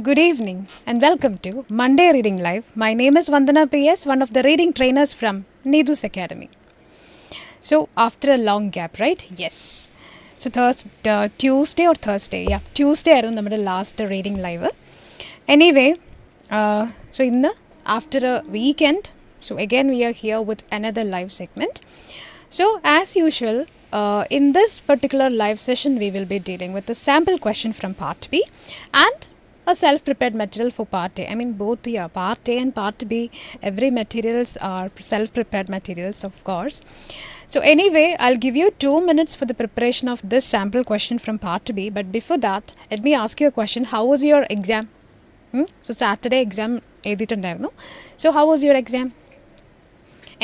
Good evening and welcome to Monday Reading Live. My name is Vandana PS, one of the reading trainers from Neethu's Academy. So, after a long gap, right? Yes. So, Tuesday or Thursday? Yeah, Tuesday I remember the last reading live. Anyway, after a weekend, so again we are here with another live segment. So, as usual, in this particular live session, we will be dealing with a sample question from Part B and a self-prepared material for Part A. I mean, both Part A and Part B, every materials are self-prepared materials, of course. So anyway, I'll give you 2 minutes for the preparation of this sample question from Part B. But before that, let me ask you a question. How was your exam? So Saturday exam എഴുതിയിട്ടുണ്ടായിരുന്നു. So how was your exam?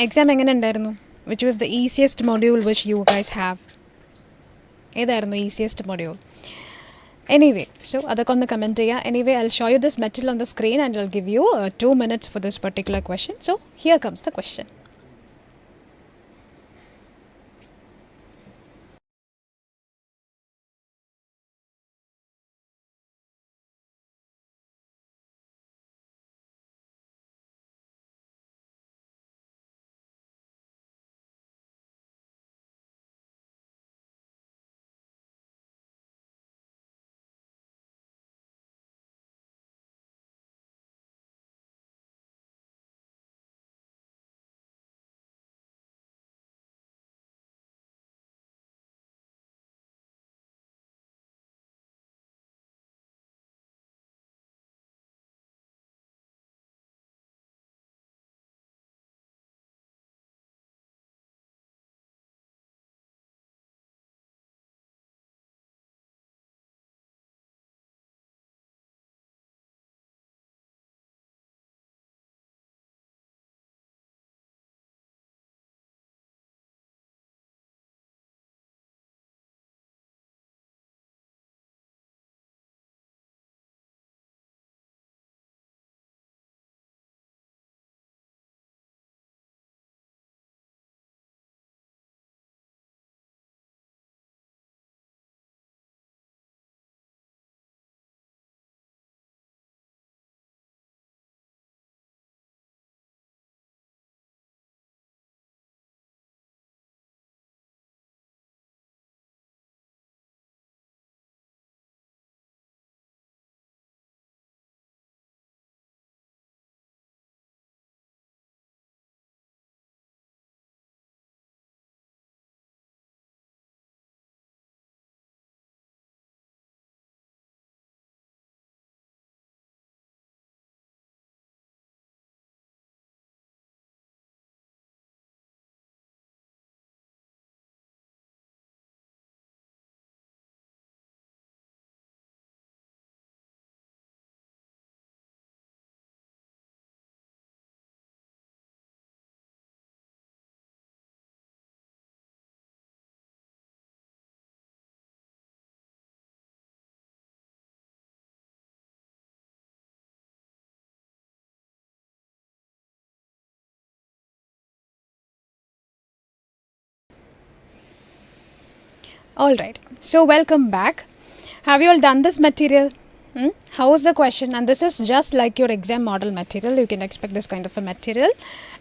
Exam എങ്ങനെ ഉണ്ടായിരുന്നു? Which was the easiest module which you guys have? ഏതായിരുന്നു easiest module? Anyway, so അതൊക്കെ ഒന്ന് comment ചെയ്യുക. Anyway, I'll show you this material on the screen and I'll give you 2 minutes for this particular question. So here comes the question. Alright, so welcome back. Have you all done this material? How is the question? And this is just like your exam model material. You can expect this kind of a material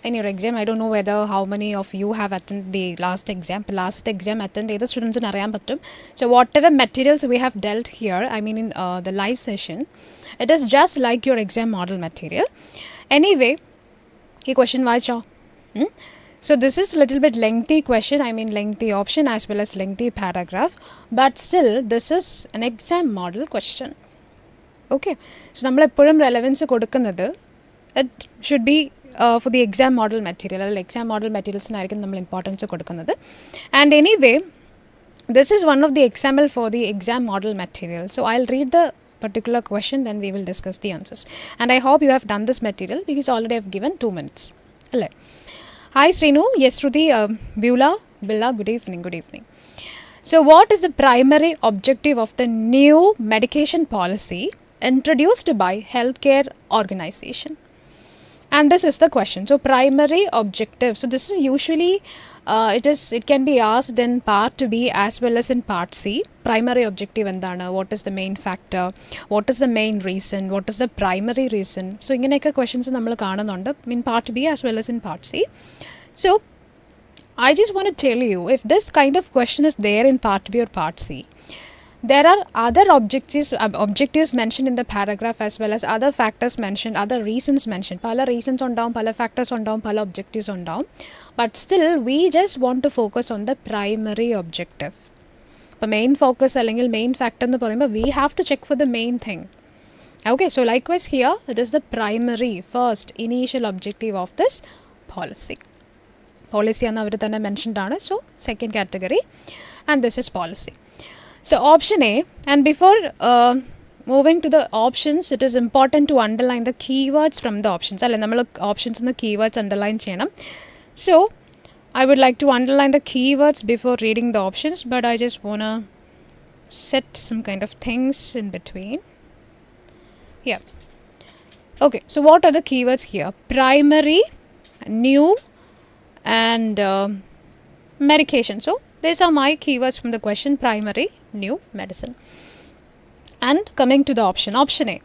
in your exam. I don't know whether how many of you have attended the last exam. Last exam attended the students in അറിയാൻ പറ്റും. So whatever materials we have dealt here, I mean in the live session, it is just like your exam model material. Anyway, ഈ question വായിച്ചോ? So this is a little bit lengthy question, I mean lengthy option as well as lengthy paragraph, but still this is an exam model question. Okay, so നമ്മൾ എപ്പോഴും relevance കൊടുക്കുന്നത് it should be for the exam model material അല്ലെങ്കിൽ exam model മെറ്റീരിയൽസിനായിരിക്കും നമ്മൾ importance കൊടുക്കുന്നത്. And anyway this is one of the example for the exam model material. So I will read the particular question, then we will discuss the answers. And I hope you have done this material because already I have given 2 minutes. Alle. Hi Srinu, yes Shruti, Beulah, Billa, good evening, good evening. So what is the primary objective of the new medication policy introduced by healthcare organization? And this is the question. So primary objective. So this is usually it can be asked in part B as well as in part C. Primary objective endana, what is the main factor, what is the main reason, what is the primary reason. So ingenekka questions nammal കാണുന്നുണ്ട് in part B as well as in part C. So I just want to tell you, if this kind of question is there in part B or part C, there are other objectives mentioned in the paragraph as well as other factors mentioned, other reasons mentioned. Pala reasons ഉണ്ടാവും, pala factors ഉണ്ടാവും, pala objectives ഉണ്ടാവും. But still, we just want to focus on the primary objective. The main focus അല്ലെങ്കിൽ main factor എന്ന് പറയുമ്പോൾ we have to check for the main thing. Okay, so likewise here, it is the primary, first, initial objective of this policy. Policy ആണ് അവർ തന്നെ mentioned ആണ്. So, second category, and this is policy. So option A, and before moving to the options, it is important to underline the keywords from the options. അല്ലെ നമ്മൾ options and the keywords underline ചെയ്യണം. So I would like to underline the keywords before reading the options, but I just want to set some kind of things in between. Yeah. Okay, so what are the keywords here? Primary, new, and medication. So these are my keywords from the question: primary, new, medicine. And coming to the option, option A,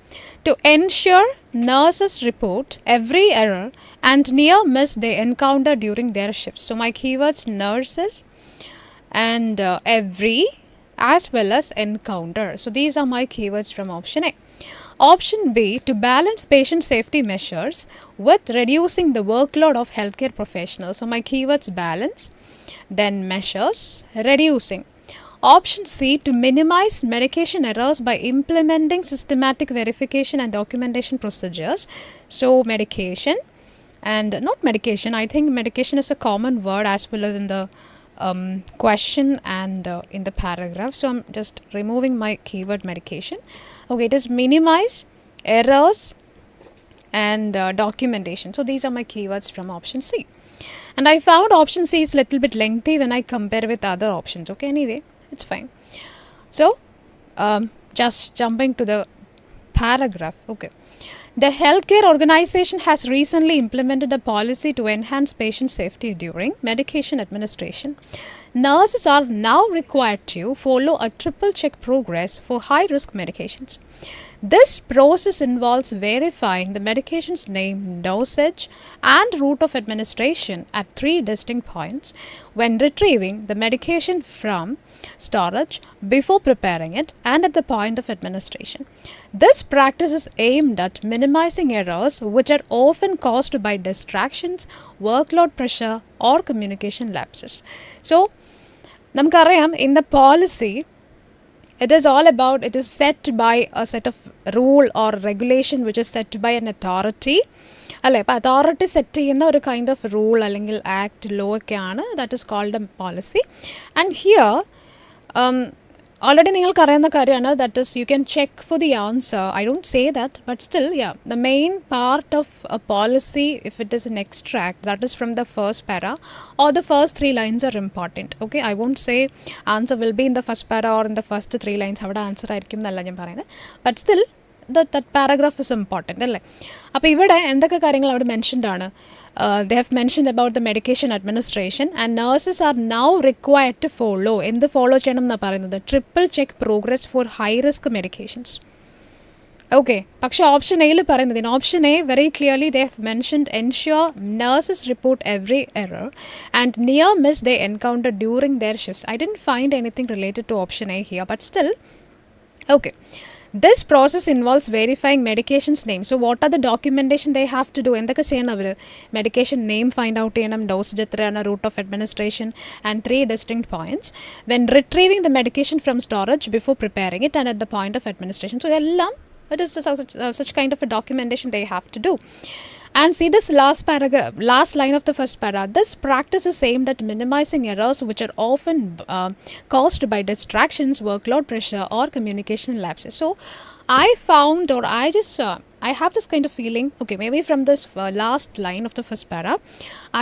to ensure nurses report every error and near miss they encounter during their shifts. So my keywords: nurses and every as well as encounter. So these are my keywords from option A. Option B, to balance patient safety measures with reducing the workload of healthcare professionals. So my keywords: balance, then measures, reducing. Option C, to minimize medication errors by implementing systematic verification and documentation procedures. So medication and not medication. I think medication is a common word as well as in the question and in the paragraph. So I'm just removing my keyword medication. Okay, it is minimize errors and documentation. So these are my keywords from option C. And I found option C is a little bit lengthy when I compare with other options. Okay, anyway, it's fine. So, just jumping to the paragraph. Okay. The healthcare organization has recently implemented a policy to enhance patient safety during medication administration. Nurses are now required to follow a triple check progress for high risk medications. This process involves verifying the medication's name, dosage, and route of administration at 3 distinct points when retrieving the medication from storage, before preparing it, and at the point of administration. This practice is aimed at minimizing errors which are often caused by distractions, workload pressure, or communication lapses. So, നമുക്കറിയാം in the policy, it is all about, it is set by a set of rule or regulation which is set by an authority. അല്ലേ, അപ്പോൾ authority set ചെയ്യുന്ന ഒരു kind of rule അല്ലെങ്കിൽ act law ഒക്കെയാണ്, that is called a policy. And here already നിങ്ങൾക്ക് അറിയുന്ന കാര്യമാണ്, that is you can check for the answer. I don't say that, but still, yeah, the main part of a policy, if it is an extract, that is from the first para or the first 3 lines are important. Okay, I won't say answer will be in the first para or in the first 3 lines അവിടെ answer ആയിരിക്കും എന്നല്ല ഞാൻ പറയുന്നത്, but still that paragraph is important അല്ലേ. അപ്പോൾ ഇവിടെ എന്തൊക്കെ കാര്യങ്ങൾ അവിടെ മെൻഷൻഡ് ആണ്? They have mentioned about the medication administration, and nurses are now required to follow. എന്ത് ഫോളോ ചെയ്യണം എന്നാണ് പറയുന്നത്? Triple check progress for high risk medications. Okay, പക്ഷേ ഓപ്ഷൻ എയിൽ പറയുന്നത്, in option A very clearly they have mentioned ensure nurses report every error and near miss they encounter during their shifts. I didn't find anything related to option A here, but still okay. This process involves verifying medication's name. So what are the documentation they have to do? എന്തൊക്കെ ചെയ്യണം അവർ? Medication name find out ചെയ്യണം, dosage എത്രയാണ്, route of administration, and 3 distinct points when retrieving the medication from storage, before preparing it, and at the point of administration. So എല്ലാം it is such kind of a documentation they have to do. And see this last paragraph, last line of the first paragraph. This practice is aimed at minimizing errors which are often caused by distractions, workload pressure, or communication lapses. So I found, or I have this kind of feeling, okay, maybe from this last line of the first paragraph,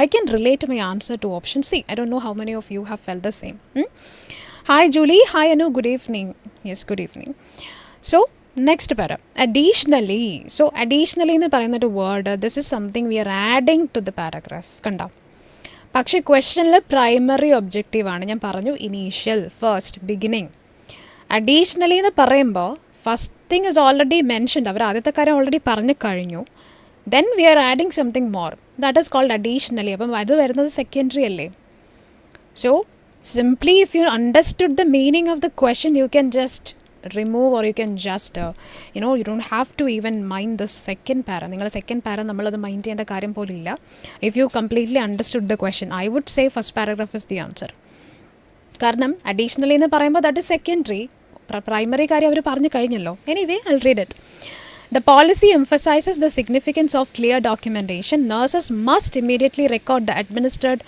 I can relate my answer to option C. I don't know how many of you have felt the same. Hi Julie, hi Anu, good evening. Yes, good evening. So Next para. Additionally. So, additionally in the word, this is something we are adding to the paragraph. Kanda. പക്ഷേ ക്വസ്റ്റനിൽ primary ഒബ്ജക്റ്റീവാണ്. ഞാൻ പറഞ്ഞു initial, first, beginning. Additionally എന്ന് പറയുമ്പോൾ first thing is already mentioned. അവർ ആദ്യത്തെ കാര്യം already പറഞ്ഞു കഴിഞ്ഞു. Then we are adding something more. That is called additionally. അപ്പം അത് വരുന്നത് സെക്കൻഡറി അല്ലേ. So simply if you understood the meaning of the question you can just remove, or you can just you don't have to even mind the second para. നിങ്ങൾ second para നമ്മളത് mind ചെയ്യേണ്ട കാര്യം പോലും ഇല്ല. If you completely understood the question, I would say first paragraph is the answer. കാരണം additionally എന്ന് പറയുമ്പോൾ that is secondary. Primary കാര്യം അവർ പറഞ്ഞു കഴിഞ്ഞല്ലോ. Anyway I will read it. The policy emphasizes the significance of clear documentation. Nurses must immediately record the administered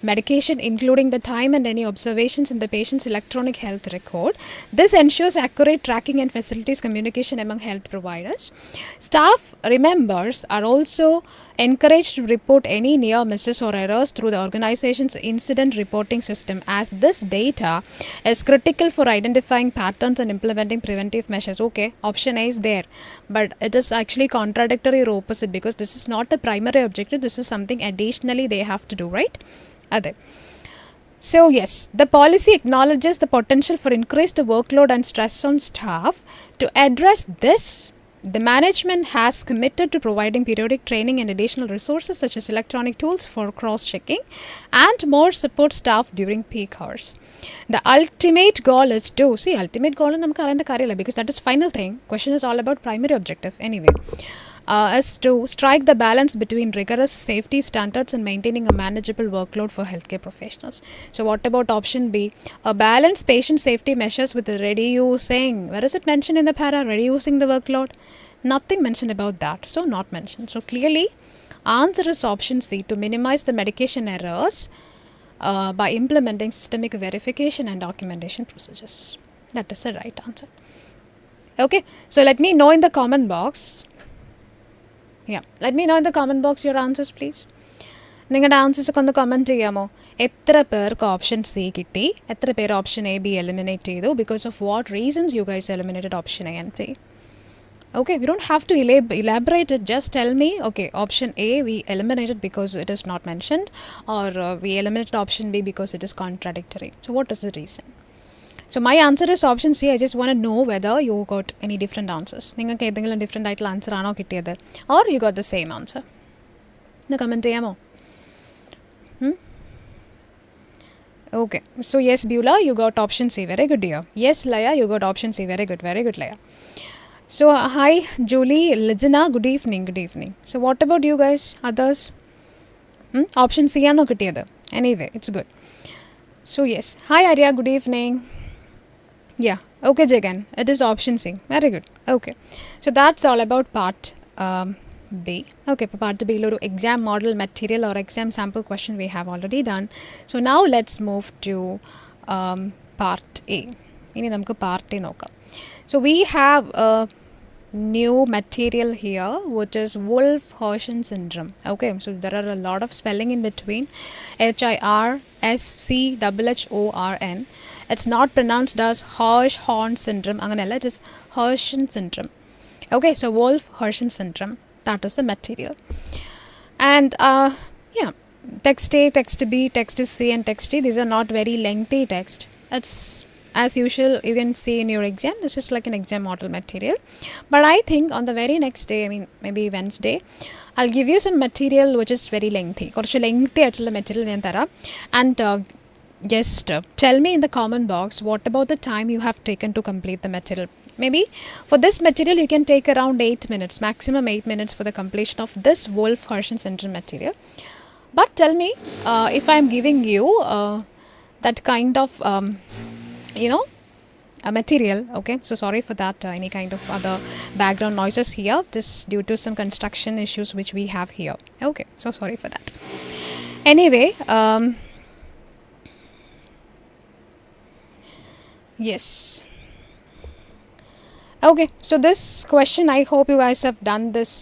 medication, including the time and any observations in the patient's electronic health record. This ensures accurate tracking and facilitates communication among health providers. Staff members are also encouraged to report any near misses or errors through the organization's incident reporting system, as this data is critical for identifying patterns and implementing preventive measures. Okay, option A is there, but it is actually contradictory or opposite, because this is not the primary objective. This is something additionally they have to do, right? Ade. So yes, the policy acknowledges the potential for increased workload and stress on staff. To address this, the management has committed to providing periodic training and additional resources such as electronic tools for cross-checking and more support staff during peak hours. The ultimate goal is to, see, ultimate goal is namukku ariyanda karyalla, because that is final thing. Question is all about primary objective anyway. Is to strike the balance between rigorous safety standards and maintaining a manageable workload for healthcare professionals. So what about option B? A balanced patient safety measures with reducing. Where is it mentioned in the para? Reducing the workload? Nothing mentioned about that. So not mentioned. So clearly answer is option C, to minimize the medication errors by implementing systemic verification and documentation procedures. That is the right answer. Okay, so let me know in the comment box. Yeah, let me know in the comment box your answers, please. നിങ്ങളുടെ answers ഒക്കെ ഒന്ന് comment ചെയ്യാമോ? എത്ര പേർക്ക് option C കിട്ടി? എത്ര പേർ option A B eliminate ചെയ്തു? Because of what reasons you guys eliminated option A and B? Okay, we don't have to elaborate it. Just tell me, okay, option A we eliminated because it is not mentioned, or we eliminated option B because it is contradictory. So what is the reason? So my answer is option C. I just want to know whether you got any different answers. നിങ്ങൾക്ക് ഏതെങ്കിലും different ആയിട്ടുള്ള answer ആണോ കിട്ടിയത്, or you got the same answer? ഒന്ന് comment ചെയ്യാമോ? Okay, so yes Beulah, you got option C. Very good dear. Yes Laya, you got option C. Very good Laya. So hi Julie, Lijana, good evening. So what about you guys, others? Option C ആണോ കിട്ടിയത്? Anyway, it's good. So yes, hi Arya, good evening. Yeah, okay Jagan, it is option C. Very good. Okay, so that's all about part B. Okay, part B lo exam model material or exam sample question we have already done. So now let's move to part A. ഇനി നമുക്ക് part A നോക്കാം. So we have a new material here, which is Wolff-Hirschhorn syndrome. Okay, so there are a lot of spelling in between. Hirschhorn. It's not pronounced as Hirschhorn syndrome. Anganella, it is Hirschhorn syndrome. Okay, so Wolff-Hirschhorn syndrome, that is the material. And yeah, text A, text B, text C and text D, these are not very lengthy text. It's as usual, you can see in your exam, this is like an exam model material. But I think on the very next day, I mean maybe Wednesday, I'll give you some material which is very lengthy. കുറച്ച് lengthy ആയിട്ടുള്ള material ഞാൻ തരാം. And just tell me in the comment box what about the time you have taken to complete the material. Maybe for this material you can take around 8 minutes, maximum 8 minutes for the completion of this Wolff-Hirschhorn syndrome material. But tell me if I'm giving you that kind of a material. Okay, so sorry for that, any kind of other background noises here, this due to some construction issues which we have here. Okay, so sorry for that. Anyway, yes, okay, so this question, I hope you guys have done this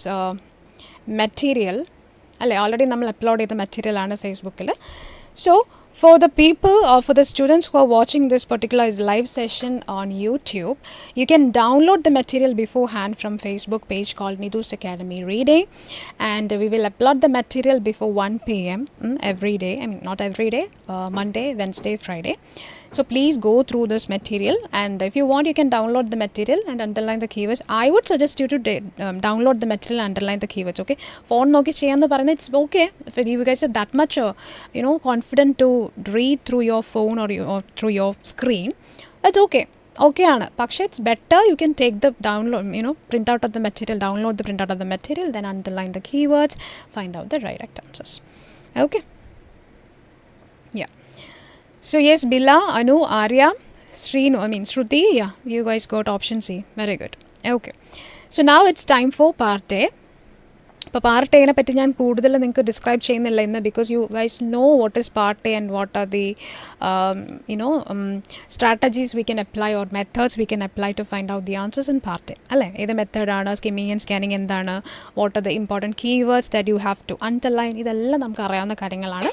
material. Already നമ്മൾ upload ചെയ്ത material ആണ് ഫേസ്ബുക്കിൽ. So For the people or for the students who are watching this particular live session on YouTube, you can download the material beforehand from Facebook page called Neethu's Academy Reading, and we will upload the material before 1 p.m. Every day. I mean, not every day, Monday, Wednesday, Friday. So please go through this material, and if you want, you can download the material and underline the keywords. I would suggest you to download the material and underline the keywords. Okay, phone noki cheyannu parayna, it's okay if you guys are that much confident to read through your phone or through your screen. That's okay. Okay ആണ്, പക്ഷേ it's better you can take the download, print out of the material, download the printout of the material, then underline the keywords, find out the right answers. Okay, yeah. So yes, Bila, Anu, Arya, Shruti, yeah, you guys got option C. Very good. Okay. So now it's time for part A. അപ്പോൾ part എനെ പറ്റി ഞാൻ കൂടുതൽ നിങ്ങൾക്ക് describe ചെയ്യുന്നില്ല ഇന്ന്, because you guys know what is part A and what are the strategies we can apply or methods we can apply to find out the answers in part A, അല്ലേ? ഏത് മെത്തേഡാണ്, സ്കിമ്മിങ് ആൻഡ് സ്കാനിങ് എന്താണ്, what are the important keywords that you have to underline, ഇതെല്ലാം നമുക്ക് അറിയാവുന്ന കാര്യങ്ങളാണ്.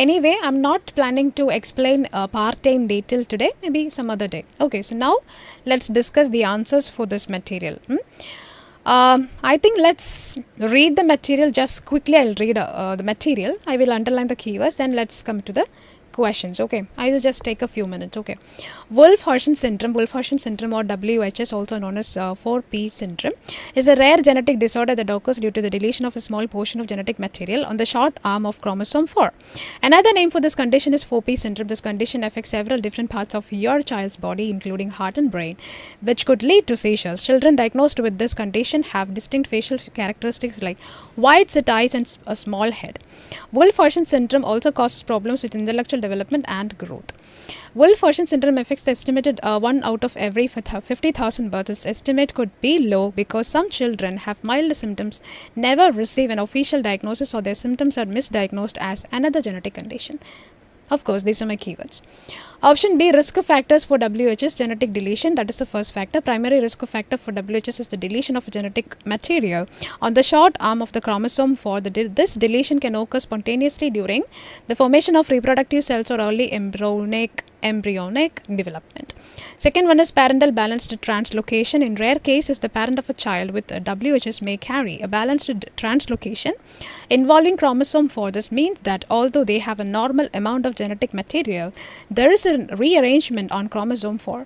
Anyway, I'm not planning to explain part A in detail today, maybe some other day. Okay, so now let's discuss the answers for this material. I think let's read the material just quickly. I'll read the material. I will underline the keywords, and let's come to the questions. Okay, I will just take a few minutes. Okay, Wolff-Hirschhorn syndrome or WHS, also known as 4p syndrome, is a rare genetic disorder that occurs due to the deletion of a small portion of genetic material on the short arm of chromosome 4. Another name for this condition is 4p syndrome. This condition affects several different parts of your child's body, including heart and brain, which could lead to seizures. Children diagnosed with this condition have distinct facial characteristics like wide set eyes and a small head. Wolff-Hirschhorn syndrome also causes problems with intellectual development and growth. Wolff-Hirschhorn syndrome affects the estimated 1 out of every 50,000 births. This estimate could be low because some children have mild symptoms, never receive an official diagnosis, or their symptoms are misdiagnosed as another genetic condition. Of course, these are my keywords. Option B, risk factors for WHS, genetic deletion. That is the first factor. Primary risk factor for WHS is the deletion of genetic material on the short arm of the chromosome 4. This deletion can occur spontaneously during the formation of reproductive cells or early embryonic development. Second one is parental balanced translocation. In rare cases, the parent of a child with a WHS may carry a balanced translocation involving chromosome 4. This means that although they have a normal amount of genetic material, there is a rearrangement on chromosome 4.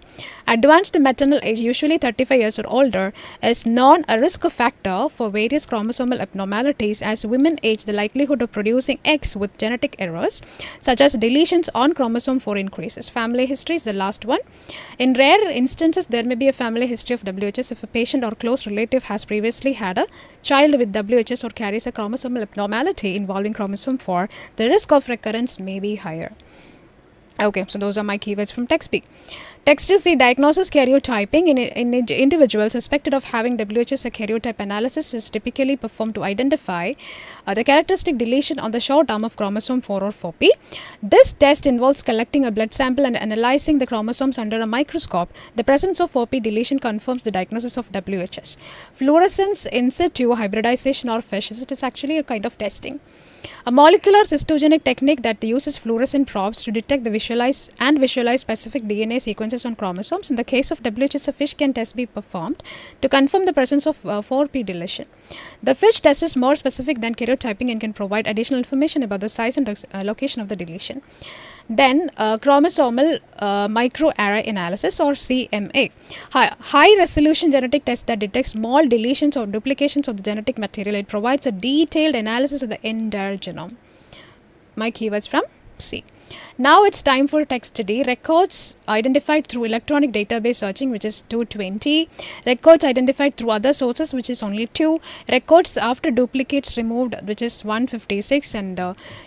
Advanced maternal age, usually 35 years or older, is not a risk factor for various chromosomal abnormalities. As women age, the likelihood of producing X with genetic errors, such as deletions on chromosome 4, increases. Family history is the last one. In rare instances, there may be a family history of WHS if a patient or close relative has previously had a child with WHS or carries a chromosomal abnormality involving chromosome 4. The risk of recurrence may be higher. Okay, so those are my keywords from text B. Text is the diagnosis karyotyping. In individuals suspected of having WHS, a karyotype analysis is typically performed to identify the characteristic deletion on the short arm of chromosome 4 or 4p. This test involves collecting a blood sample and analyzing the chromosomes under a microscope. The presence of 4p deletion confirms the diagnosis of WHS. Fluorescence in situ hybridization or FISH, it is actually a kind of testing. A molecular cystogenic technique that uses fluorescent probes to detect the visualize specific DNA sequences on chromosomes. In the case of WHS, a FISH test be performed to confirm the presence of 4p deletion. The FISH test is more specific than karyotyping and can provide additional information about the size and location of the deletion. Then chromosomal microarray analysis or CMA, high resolution genetic test that detects small deletions or duplications of the genetic material. It provides a detailed analysis of the entire genome. My keywords from C. Now it's time for text D. Records identified through electronic database searching, which is 220. Records identified through other sources, which is only 2. Records after duplicates removed, which is 156, and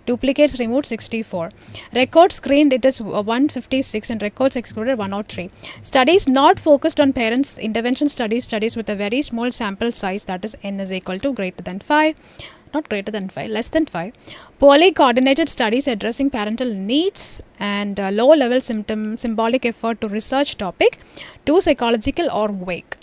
duplicates removed 64. Records screened, it is 156, and records excluded 103. Studies not focused on parents' intervention studies with a very small sample size, that is n is equal to greater than 5. Not greater than 5, less than 5. Poorly coordinated studies addressing parental needs and low-level symbolic effort to research topic, too psychological or vague.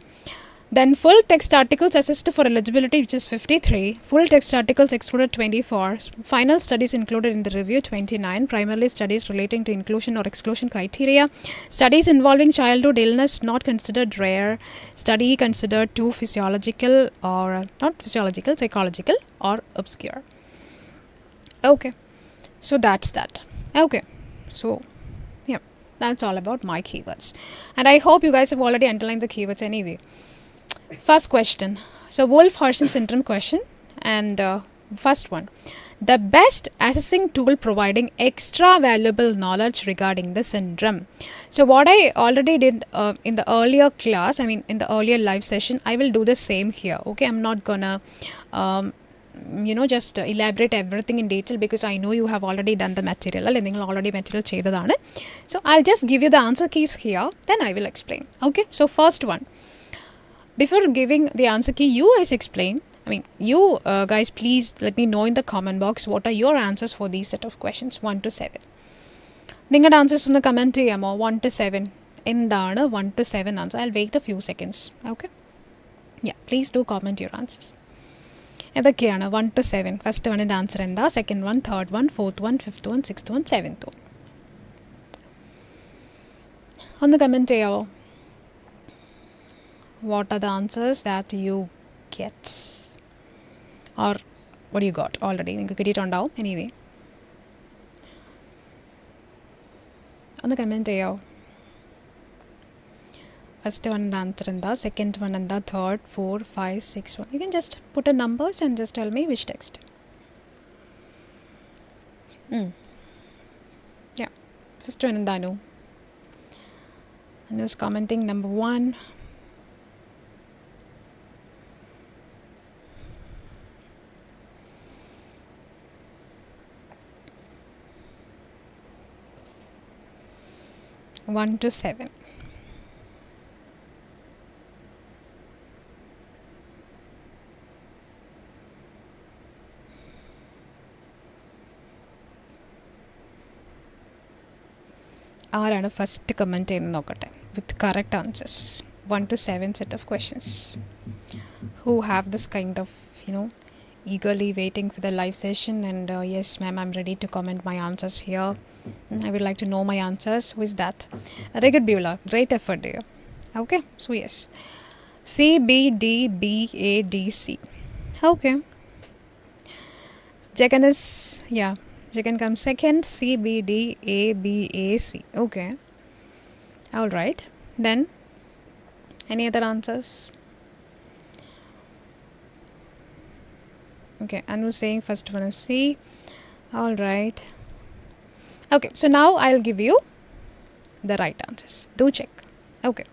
Then full text articles assessed for eligibility, which is 53. Full text articles excluded 24. Final studies included in the review 29. Primarily studies relating to inclusion or exclusion criteria. Studies involving childhood illness not considered rare. Study considered too physiological or not physiological, psychological or obscure. Okay, so that's that. Okay, so yeah, that's all about my keywords. And I hope you guys have already underlined the keywords anyway. First question. So Wolff-Hershon syndrome question, and first one. The best assessing tool providing extra valuable knowledge regarding the syndrome. So what I already did in the earlier class, in the earlier live session, I will do the same here. Okay, I'm not gonna just elaborate everything in detail because I know you have already done the material. Already material. So I'll just give you the answer keys here, then I will explain. Okay, so first one. Before giving the answer key, you guys explain. You guys, please let me know in the comment box what are your answers for these set of questions 1 to 7. Ninga answers in the comment 1 to 7. In the 1 to 7 answer. I'll wait a few seconds. Okay. Yeah, please do comment your answers. 1 to 7. First one answer in the second one, third one, fourth one, fifth one, sixth one, seventh one. On the comment what are the answers that you get, or what do you got already? You can get it on down anyway. On the comment first one answer in the second one and the third, 4, 5, 6 one. You can just put a numbers and just tell me which text. Yeah, first one and Anu. Anu's commenting number 1. One to 7. ആരാണ് first comment ചെയ്യുന്നത് നോക്കട്ടെ with correct answers 1 to 7 set of questions. Who have this kind of, eagerly waiting for the live session and yes ma'am, I'm ready to comment my answers here. I would like to know my answers. Who is that? Very good, Beulah. Great effort there. Okay, so yes. C, B, D, B, A, D, C. Okay. Jagan is, Jagan comes second. C, B, D, A, B, A, C. Okay. All right. Then, any other answers? Okay, Anu saying first one is C. All right. Okay, so now I'll give you the right answers. Do check. Okay.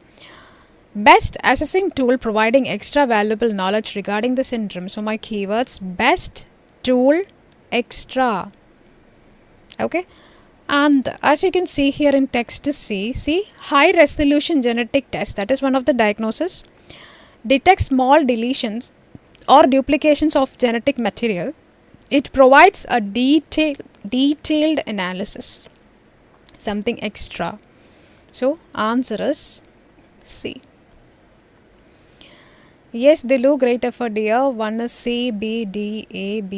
Best assessing tool providing extra valuable knowledge regarding the syndrome. So my keywords: best tool, extra. Okay. And as you can see here in text C, high resolution genetic test, that is one of the diagnoses, detects small deletions or duplications of genetic material. It provides a detailed analysis, something extra. So answer is C. Yes, Dilu, great effort dear. One is C, B, D, A, B,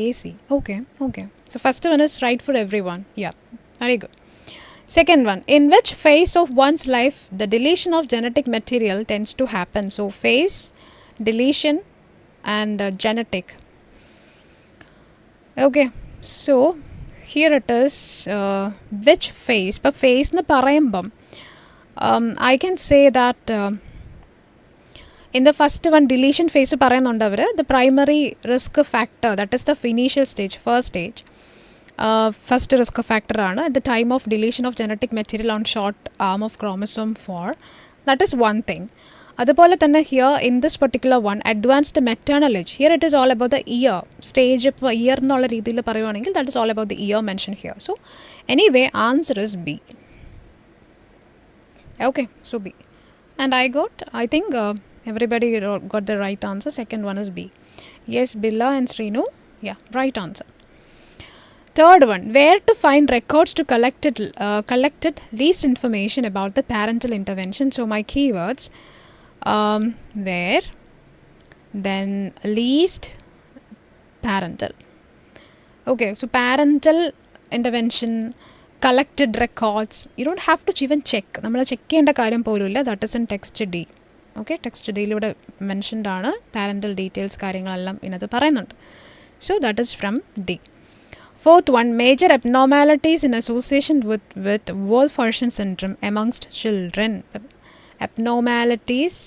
A, C. Okay. So first one is right for everyone. Yeah, very good. Second one, in which phase of one's life the deletion of genetic material tends to happen? So phase, deletion and genetic. Okay, so here it is, which phase. But phase na parayumbam, I can say that in the first one, deletion phase parayunnundavare, the primary risk factor, that is the initial stage, first stage, first risk factor aanu at the time of deletion of genetic material on short arm of chromosome 4. That is one thing. അതുപോലെ തന്നെ here in this particular one advanced maternal age, here it is all about the year stage. ഇപ്പോൾ year എന്നുള്ള രീതിയിൽ പറയുവാണെങ്കിൽ that is all about the year mention here. So anyway answer is B. Okay, so B. And I think everybody got the right answer. Second one is B. Yes, Billa and Srinu. Yeah, right answer. Third one, where to find records to collected least information about the parental intervention. So my keywords, where then least parental. Okay, so parental intervention, collected records, you don't have to even check. നമ്മൾ check ചെയ്യേണ്ട കാര്യം പോലുമില്ല. That is in text D. Okay, text ഡിയിലൂടെ mentioned ആണ്. Parental details കാര്യങ്ങളെല്ലാം ഇതിനകത്ത് പറയുന്നുണ്ട്. So that is from D. Fourth one, major abnormalities in association with Wolff-Fersen syndrome amongst children. Abnormalities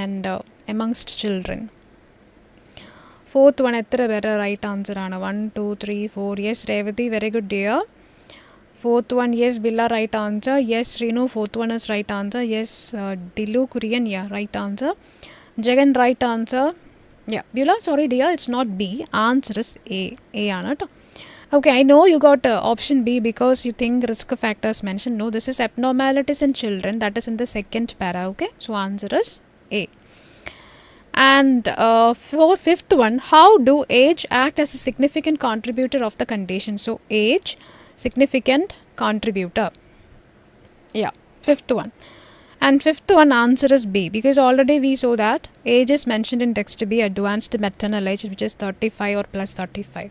and amongst children. Fourth one, എത്ര പേര് right answer ആണ്? 1, 2, 3, 4. Yes, Revati, very good dear. Fourth one, yes, Billa, right answer. Yes, Renu, fourth one is right answer. Yes, Dilu, Kurian, yeah, right answer. Jagan, right answer. Yeah, Billa, sorry dear, it's not B. Answer is A. A ആണ് ട്ടോ. Okay, I know you got option B because you think risk factors mentioned. No, this is abnormalities in children. That is in the second para. Okay, so answer is A. And for fifth one, how do age act as a significant contributor of the condition? So age, significant contributor. Yeah, fifth one. And fifth one answer is B because already we saw that age is mentioned in text B, advanced maternal age, which is 35 or plus 35.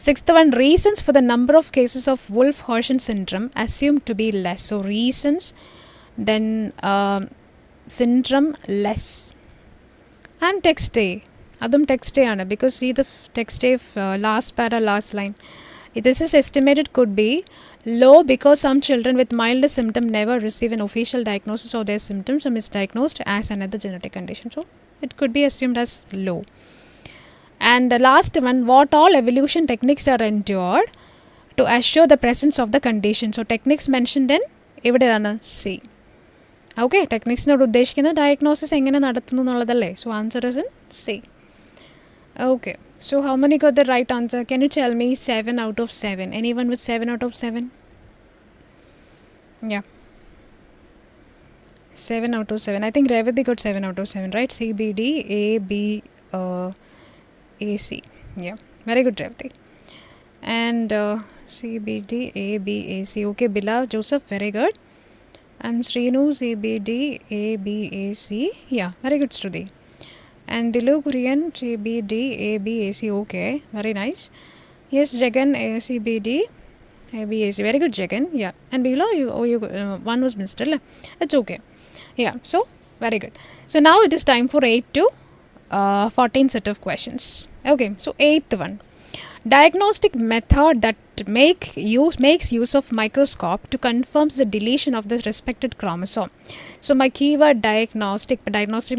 Sixth one, reasons for the number of cases of Wolff-Fersen syndrome assumed to be less. So reasons, then syndrome less. And text A. Adum text A aanu because see the text A last para, last line. This is estimated could be low because some children with milder symptom never receive an official diagnosis of their symptoms or misdiagnosed as another genetic condition. So it could be assumed as low. And the last one, what all evolution techniques are endured to assure the presence of the condition. So techniques mentioned in evidana C. Okay, techniques നോട് ഉദ്ദേശിക്കുന്ന diagnosis എങ്ങനെ നടത്തുന്നു എന്നുള്ളതല്ലേ. So answer is in C. Okay, so how many got the right answer? Can you tell me 7 out of 7? Anyone with 7 out of 7? Yeah, 7 out of 7. I think Revati got 7 out of 7, right? C, B, D, A, B, AC. Yeah, very good, Revati. And C, B, D, A, B, A, C. Okay, Bila, Joseph, very good. And Srinu, C, B, D, A, B, A, C. Yeah, very good, Shruti. And Dilu, Kurian, C, B, D, A, B, A, C. Okay, very nice. Yes, Jagan, A, C, B, D, A, B, A, C. Very good, Jagan. Yeah. And below, one was missed. It's okay. Yeah, so very good. So now it is time for 8 to 14 set of questions. Okay, so 8th one, diagnostic method that makes use of microscope to confirms the deletion of the respected chromosome. So my keyword diagnostic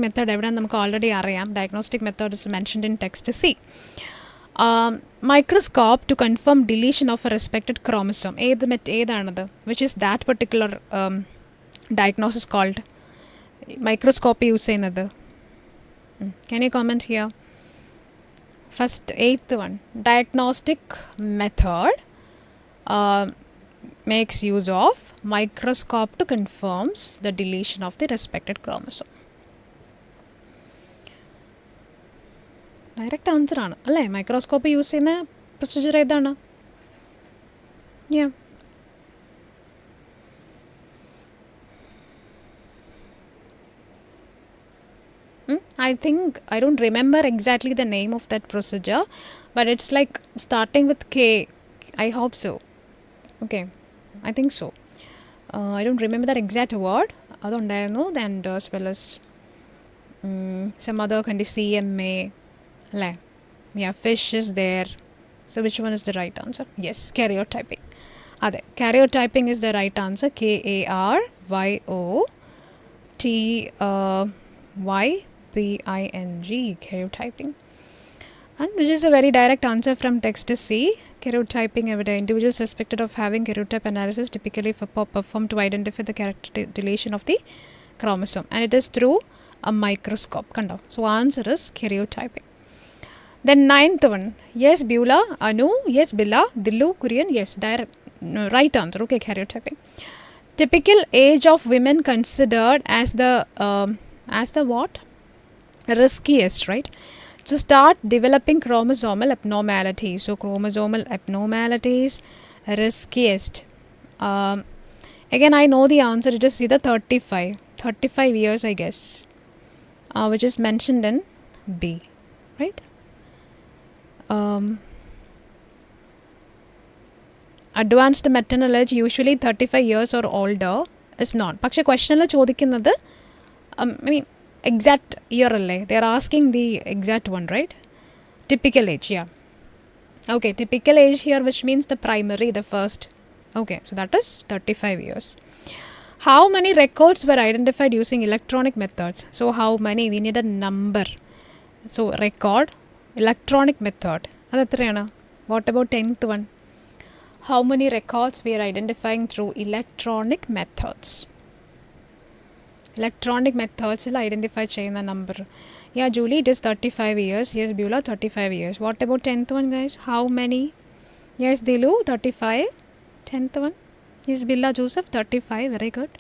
method evidence namukku already ariyam. Diagnostic method is mentioned in text C. Microscope to confirm deletion of a respected chromosome. ഏതാണത്? Which is that particular diagnosis called? Microscope use ചെയ്യുന്നത്. Can you comment here? First, 8th one, diagnostic method makes use of microscope to confirms the deletion of the respected chromosome. Direct answer ആണ് അല്ലേ? Microscope use ചെയ്യുന്ന procedure ഏതാണ്? Yeah. I think I don't remember exactly the name of that procedure, but it's like starting with K. I hope so. Okay, I think so. I don't remember that exact word. അതുണ്ടായിരുന്നു. And as well as some other condition, CMA. Yeah, fish is there. So which one is the right answer? Yes, karyotyping. Karyotyping is the right answer. KARYOTYPING, karyotyping. And which is a very direct answer from text C. Karyotyping, individuals suspected of having karyotype analysis typically performed to identify the character deletion of the chromosome, and it is through a microscope. So answer is karyotyping. Then 9th one, yes Beulah, Anu, yes Billa, Dillu, Kurian, yes, right answer. Okay, karyotyping. Typical age of women considered as the what? Riskiest, right? To start developing chromosomal abnormalities. So chromosomal abnormalities, riskiest. Again, I know the answer. It is either 35 years, I guess. which is mentioned in B, right? Advanced maternal age usually 35 years or older is not. പക്ഷേ ക്വസ്റ്റനിൽ ചോദിക്കുന്നത് I mean exact year അല്ലേ? They are asking the exact one, right? Typical age, yeah. Okay, typical age here, which means the primary, the first. Okay, so that is 35 years. How many records were identified using electronic methods? So how many? We need a number. So record, electronic method. അത് എത്രയാണ്? What about 10th one? How many records we are identifying through electronic methods? Electronic methods will identify ചെയ്യുന്ന number. Yeah, Julie, it is 35 years. Yes, Beulah, 35 years. What about 10th one, guys? How many? Yes, Dilu, 35. 10th one. Yes, Billa Joseph, 35. Very good.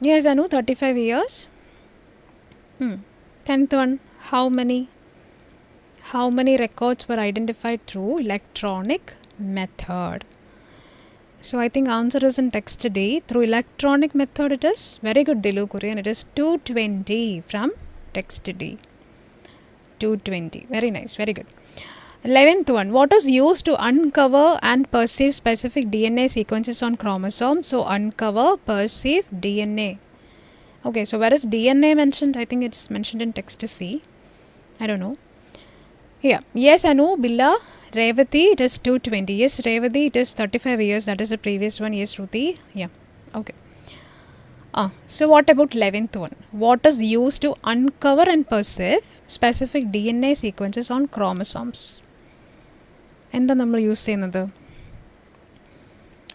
Yes, Anu, 35 years. 10th one. How many? How many records were identified through electronic method? So I think answer is in text D. Through electronic method it is. Very good, Dilu Korean. It is 220 from text D. 220. Very nice. Very good. 11th one. What is used to uncover and perceive specific DNA sequences on chromosomes? So uncover, perceive DNA. Okay, so where is DNA mentioned? I think it's mentioned in text C. I don't know. Yeah. Yes, Anu, Billa, Revati, it is 220. Yes, Revati, it is 35 years. That is the previous one. Yes, Ruti. Yeah. Okay. So what about 11th one? What is used to uncover and perceive specific DNA sequences on chromosomes? എന്താ നമ്മൾ use ചെയ്യുന്നത്?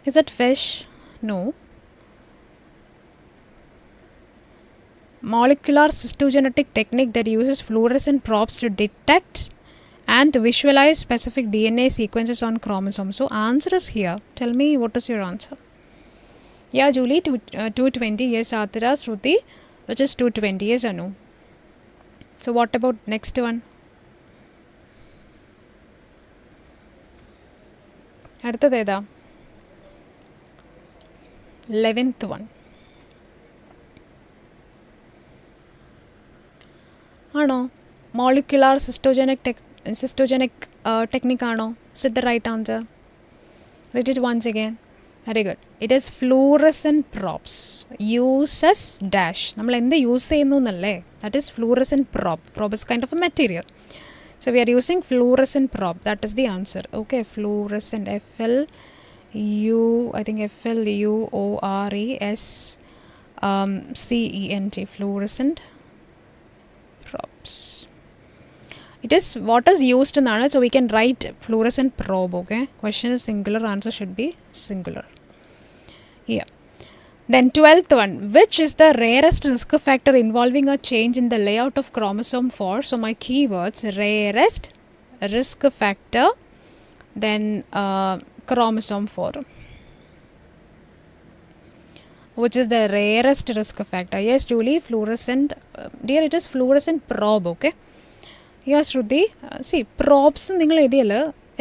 Is it fish? No. Molecular cystogenetic technique that uses fluorescent probes to detect and visualize specific DNA sequences on chromosomes. So answer is here. Tell me what is your answer. Yeah, Julie, 220. Yes, Athira, Shruti, which is 220. Yes, Anu. So what about next one? അടുത്തത് ഏതാ? 11th one. ആണോ? Molecular cystogenic technique ആണോ? Is it the right answer? Read it once again. Very good. It is fluorescent probes. Uses dash. നമ്മൾ എന്ത് use ചെയ്യുന്നു എന്നല്ലേ? That is fluorescent probe. Probe is kind of a material. So we are using fluorescent probe. That is the answer. Okay, fluorescent. I think FLUORESCENT. Fluorescent probes. It is what is used in that. So we can write fluorescent probe. Okay, question is singular. Answer should be singular. Yeah. Then 12th one, which is the rarest risk factor involving a change in the layout of chromosome 4? So my keywords: rarest risk factor, then chromosome 4. Which is the rarest risk factor? Yes, Julie, fluorescent. Dear, it is fluorescent probe, okay? Yes, Shruti. See, probes,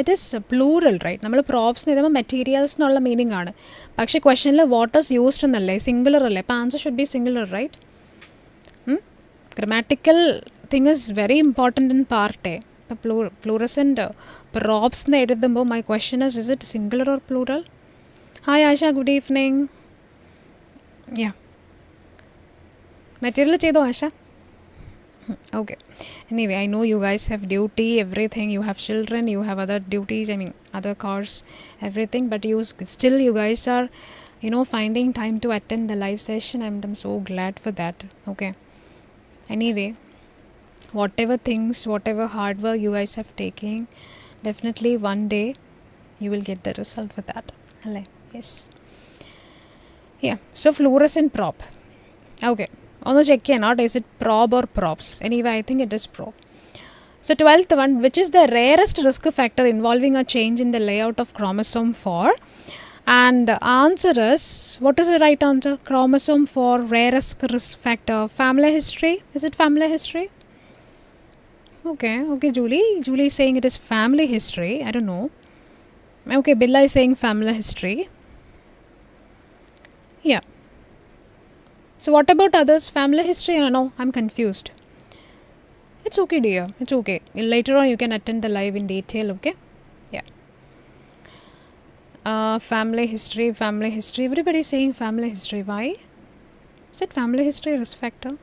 it is plural, right? നമ്മൾ probes എഴുതുമ്പോൾ materials എന്നുള്ള meaning ആണ്. പക്ഷേ ക്വസ്റ്റനിൽ what is used എന്നല്ലേ, singular അല്ലേ? അപ്പോൾ answer should be singular, right? Grammatical thing is very important in part A. ഇപ്പോൾ ഫ്ലൂറസെൻ്റ് പ്രോബ്സ് എന്ന് എഴുതുമ്പോൾ my question is it singular or plural? Hi Asha, good evening. Yeah, material ചെയ്തോ Asha? Okay, anyway, I know you guys have duty, everything, you have children, you have other duties, I mean other cars, everything, but you guys are finding time to attend the live session, and I'm so glad for that. Okay, anyway, whatever hard work you guys have taken, definitely one day you will get the result for that. Yes. Yeah, so fluorescent probe. Okay, ഒന്ന് check ചെയ്യണം. Is it probe or probes? Anyway, I think it is probe. So 12th one, which is the rarest risk factor involving a change in the layout of chromosome 4? And the answer is, what is the right answer? Chromosome 4, rarest risk factor. Family history? Is it family history? Okay, Julie is saying it is family history. I don't know. Okay, Billa is saying family history. Yeah. So what about others? Family history? No, I'm confused. It's okay, dear. It's okay. Later on, you can attend the live in detail. Okay? Yeah. Family history. Family history. Everybody is saying family history. Why? Is it family history risk factor?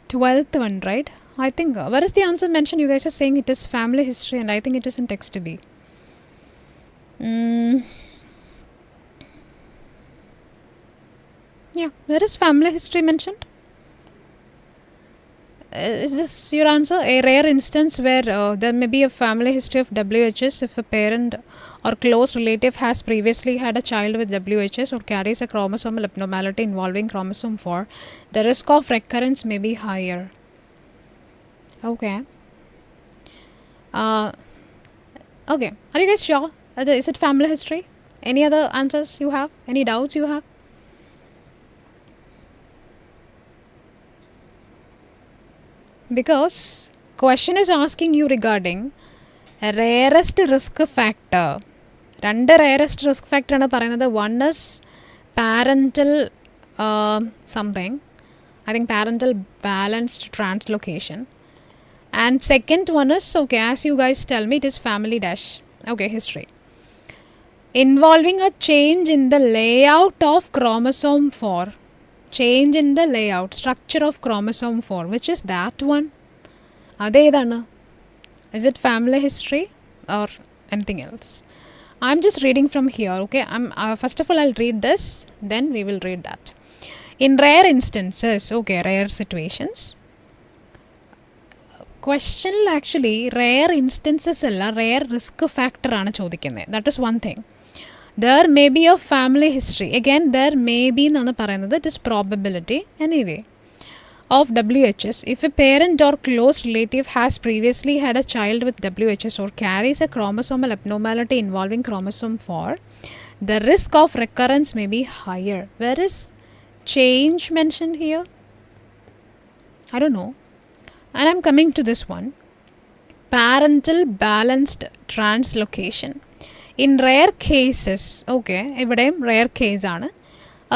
12th one, right? I think. Where is the answer mentioned? You guys are saying it is family history, and I think it is in text B. Yeah. Where is family history mentioned? Is this your answer? A rare instance where there may be a family history of WHS if a parent or close relative has previously had a child with WHS or carries a chromosomal abnormality involving chromosome 4, the risk of recurrence may be higher. Okay. Okay. Are you guys sure? Is it family history? Any other answers you have? Any doubts you have? Because question is asking you regarding rarest risk factor. രണ്ട് rarest risk factor ആണ് പറയുന്നത്. One is parental something. I think parental balanced translocation. And second one is, okay, as you guys tell me, it is family dash. Okay, history. Involving a change in the layout of chromosome 4. Change in the layout, structure of chromosome 4. Which is that one? Adedana. Is it family history or anything else? I'm just reading from here, okay? First of all, I'll read this, then we will read that. In rare instances, okay, rare situations. Question actually, rare instances alla rare risk factor aanu chodikkunne. That is one thing. There may be a family history. Again, there may be nanu parayunnathu. It is probability anyway. Of WHS, if a parent or close relative has previously had a child with WHS or carries a chromosomal abnormality involving chromosome 4, the risk of recurrence may be higher. Where is change mentioned here? I don't know. And I'm coming to this one. Parental balanced translocation. In rare cases, okay, evidem rare case aanu.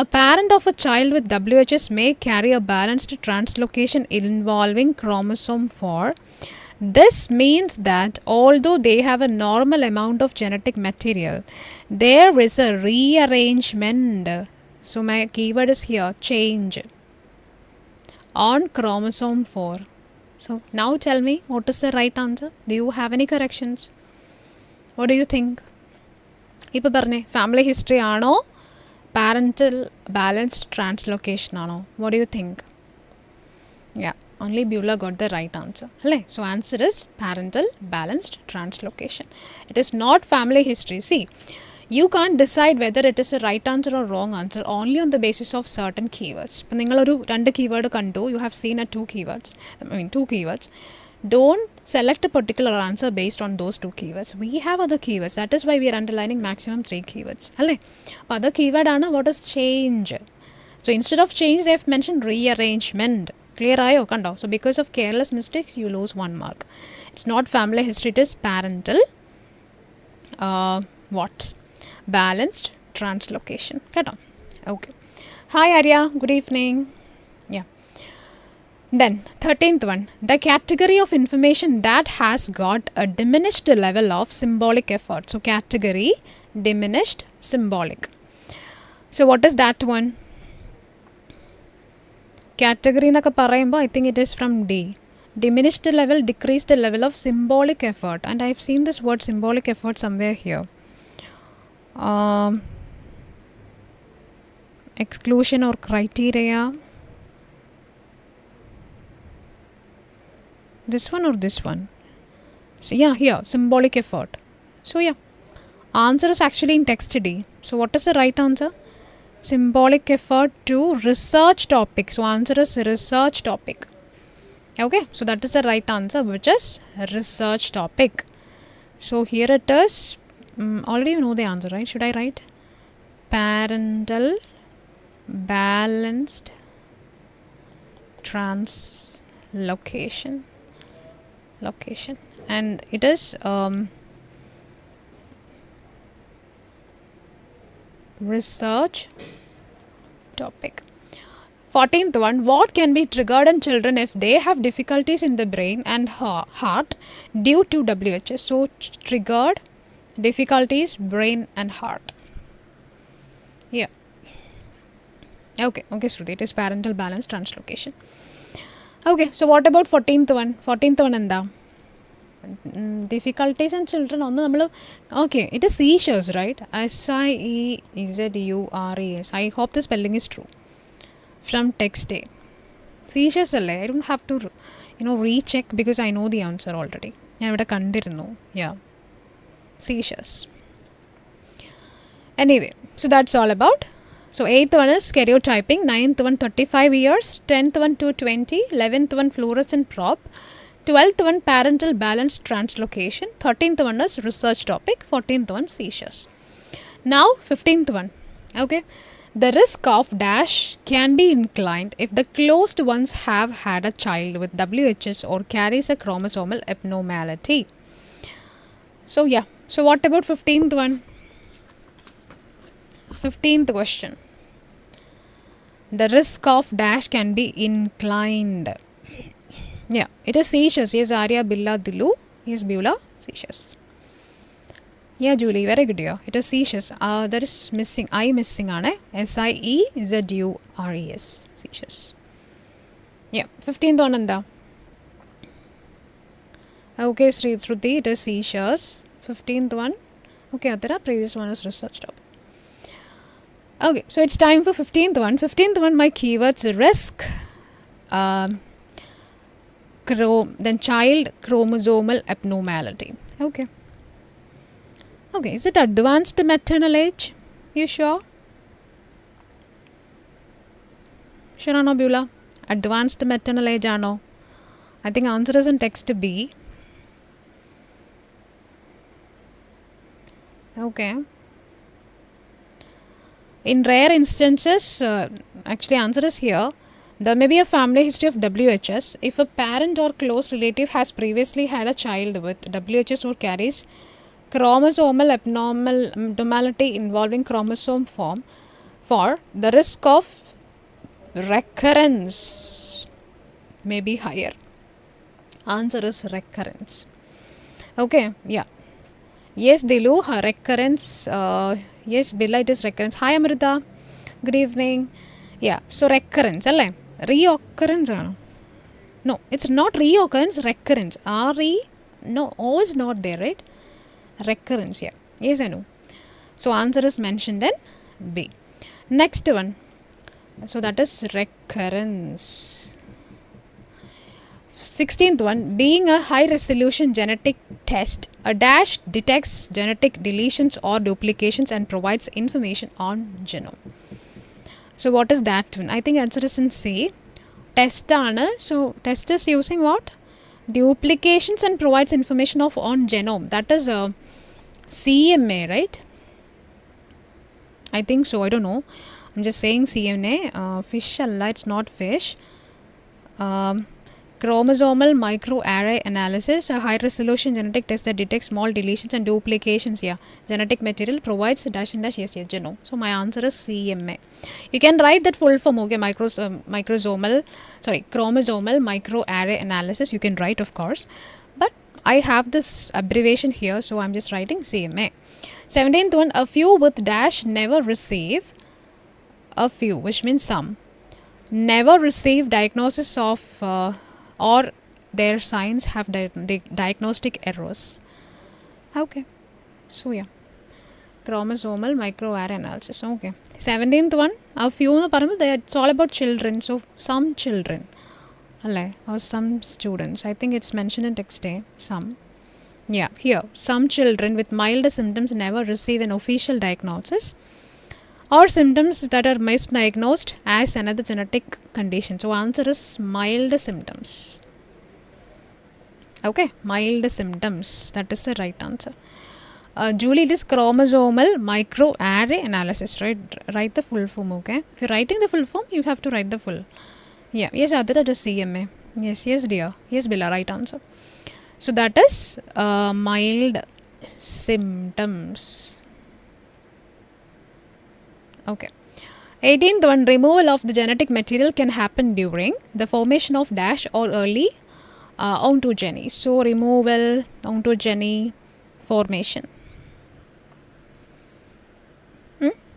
A parent of a child with WHS may carry a balanced translocation involving chromosome 4. This means that although they have a normal amount of genetic material, there is a rearrangement. So my keyword is here, change on chromosome 4. So now tell me, what is the right answer? Do you have any corrections? What do you think? Ipa parne, family history aano? Parental balanced translocation aano? What do you think? Yeah, only Beulah got the right answer. So answer is parental balanced translocation. It is not family history. See, you can't decide whether it is a right answer or wrong answer only on the basis of certain keywords. If you have two keyword kandu, you have seen two keywords. Don't select a particular answer based on those two keywords. We have other keywords. That is why we are underlining maximum 3 keywords. Other keyword aanu, what is change? So instead of change, they have mentioned rearrangement. Clear ayo kando? So because of careless mistakes, you lose 1 mark. It's not family history, it is parental balanced translocation. Okay. Hi Arya, good evening. Yeah. Then 13th one, the category of information that has got a diminished level of symbolic effort. So category diminished symbolic. So what is that one? Category naka parayumbo, I think it is from D. Diminished level, decreased level of symbolic effort. And I've seen this word symbolic effort somewhere here. Exclusion or criteria. This one or this one? So yeah, here, symbolic effort. So yeah, answer is actually in text D. So what is the right answer? Symbolic effort to research topic. So answer is research topic. Okay, so that is the right answer, which is research topic. So here it is. Already you know the answer, right? Should I write? Parental balanced translocation. And it is research topic. 14th one, what can be triggered in children if they have difficulties in the brain and heart due to WHS? So, triggered difficulties, brain and heart. Yeah. Okay, Shruti, it is parental balance translocation. Okay, so what about 14th one? 14th one and difficulties in children on the okay, it is seizures, right? SIEZURES. I hope the spelling is true. From text A. Seizures I don't have to recheck because I know the answer already. Yeah. Seizures. Anyway, so that's all about. So 8th one is stereotyping, 9th one 35 years, 10th one 220, 11th one fluorescent probe, 12th one parental balance translocation, 13th one is research topic, 14th one seizures. Now 15th one. Okay. The risk of dash can be inclined if the closed ones have had a child with WHS or carries a chromosomal abnormality. So yeah. So what about 15th one? 15th question. The risk of dash can be inclined. Yeah, it is seizures. Yes, Arya, Billa, Dilu. Yes, Beulah, seizures. Yeah, Julie, very good. Yeah, it is seizures. There is missing. I missing. SIEZURES. Seizures. Yeah, 15th one anda. Okay, Shruti, it is seizures. 15th one. Okay, the previous one is research topic. Okay, so it's time for 15th one. 15th one, my keywords risk, then child chromosomal abnormality. Okay. Okay, is it advanced maternal age? You sure? Sure or no, Beulah? Advanced maternal age or no? I think answer is in text B. Okay. In rare instances, actually answer is here. There may be a family history of WHS. If a parent or close relative has previously had a child with WHS or carries chromosomal abnormality involving chromosome form, for the risk of recurrence may be higher. Answer is recurrence. Okay, yeah. Yes, Dilu, recurrence. Yes, Billa, it is recurrence. Hi, Amrita. Good evening. Yeah, so recurrence, reoccurrence. No, it's not reoccurrence, recurrence. No, O is not there, right? Recurrence, yeah. Yes, I know. So, answer is mentioned in B. Next one. So, that is recurrence. 16th one, being a high resolution genetic test, a dash detects genetic deletions or duplications and provides information on genome. So what is that one? I think answer is in C. Test ana. So test is using what? Duplications and provides information on genome. That is a CMA, right? I think so. I don't know. I'm just saying CMA. Fish Allah, it's not fish. Chromosomal microarray analysis, a high resolution genetic test that detects small deletions and duplications. Yeah, genetic material provides dash and dash. Yes, genome. So my answer is CMA. You can write that full form. Okay, chromosomal microarray analysis. You can write, of course, but I have this abbreviation here, so I'm just writing CMA. 17th one, a few with dash never receive. A few, which means some, never receive diagnosis of or their signs have diagnostic errors. Okay. So yeah. Chromosomal microarray analysis. Okay. 17th one. A few, it's all about children. So some children. Or some students. I think it's mentioned in text A. Some. Yeah. Here. Some children with mild symptoms never receive an official diagnosis, or symptoms that are misdiagnosed as another genetic condition. So answer is mild symptoms. Okay, mild symptoms. That is the right answer. Julie, it is chromosomal microarray analysis, right? Write the full form, okay? If you're writing the full form, you have to write the full. Yeah, yes, Aditya, that is CMA. Yes, dear. Yes, Billa, right answer. So that is mild symptoms. Okay. 18th one, removal of the genetic material can happen during the formation of dash or early ontogeny. So removal, ontogeny, formation.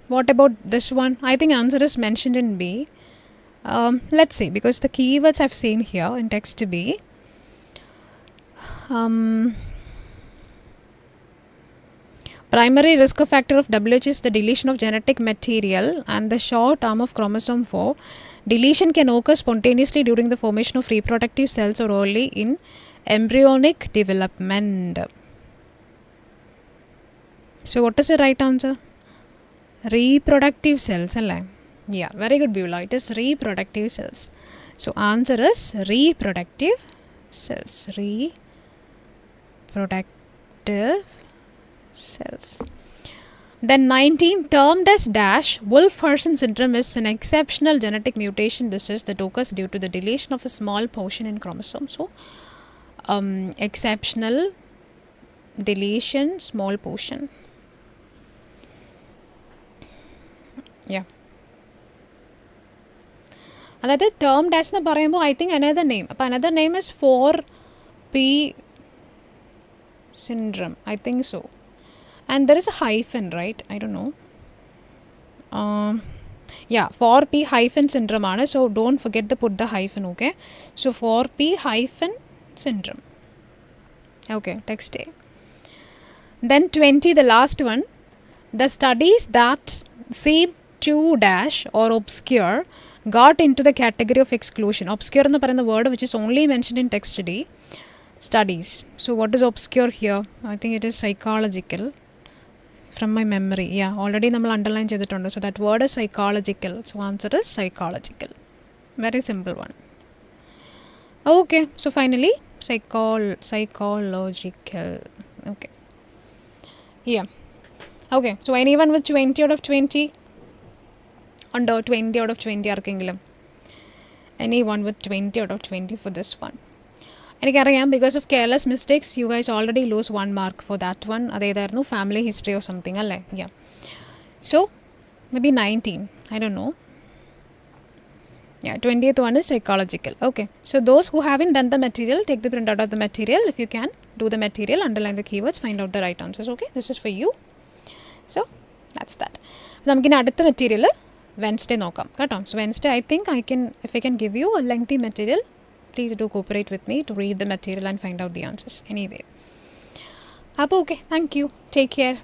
What about this one? I think answer is mentioned in B. Let's see, because the keywords I've seen here in text B. Primary risk factor of WH is the deletion of genetic material and the short arm of chromosome 4. Deletion can occur spontaneously during the formation of reproductive cells or early in embryonic development. So what is the right answer? Reproductive cells. Yeah, very good, Beulah. It is reproductive cells. So answer is reproductive cells. Reproductive cells. Then 19, termed as dash, Wolff-Fersen syndrome is an exceptional genetic mutation disease that occurs due to the deletion of a small portion in chromosome. So exceptional deletion, small portion. Yeah. അതായത് term dash എന്ന് പറയുമ്പോൾ I think another name. അപ്പോൾ another name is 4P syndrome. I think so. And there is a hyphen, right? I don't know. Yeah, 4P hyphen syndrome ആണ്. So don't forget to put the hyphen, okay? So 4P hyphen syndrome. Okay, text A. Then 20, the last one. The studies that seem too dash or obscure got into the category of exclusion. Obscure എന്ന് പറയുന്ന word which is only mentioned in text D. Studies. So what is obscure here? I think it is psychological. From my memory. Yeah, already നമ്മൾ underline ചെയ്തിട്ടുണ്ട്. So that word is psychological. So answer is psychological. Very simple one. Okay, so finally psychological. Okay. Yeah. Okay, so anyone with 20 out of 20? Under 20 out of 20 ആർക്കെങ്കിലും? Anyone with 20 out of 20 for this one? എനിക്കറിയാം, because of careless mistakes you guys already lose 1 mark for that one. അതേതായിരുന്നു? family history or something അല്ലേ? Yeah. So maybe 19. I don't know. Yeah, 20th one is psychological. Okay, so those who haven't done the material, take the printout of the material. If you can, do the material, underline the keywords, find out the right answers. Okay, this is for you. So that's that. നമുക്കിനി അടുത്ത material Wednesday നോക്കാം കേട്ടോ. So Wednesday I think if I can give you a lengthy material, please do cooperate with me to read the material and find out the answers. Anyway, അപ്പോൾ okay, thank you, take care.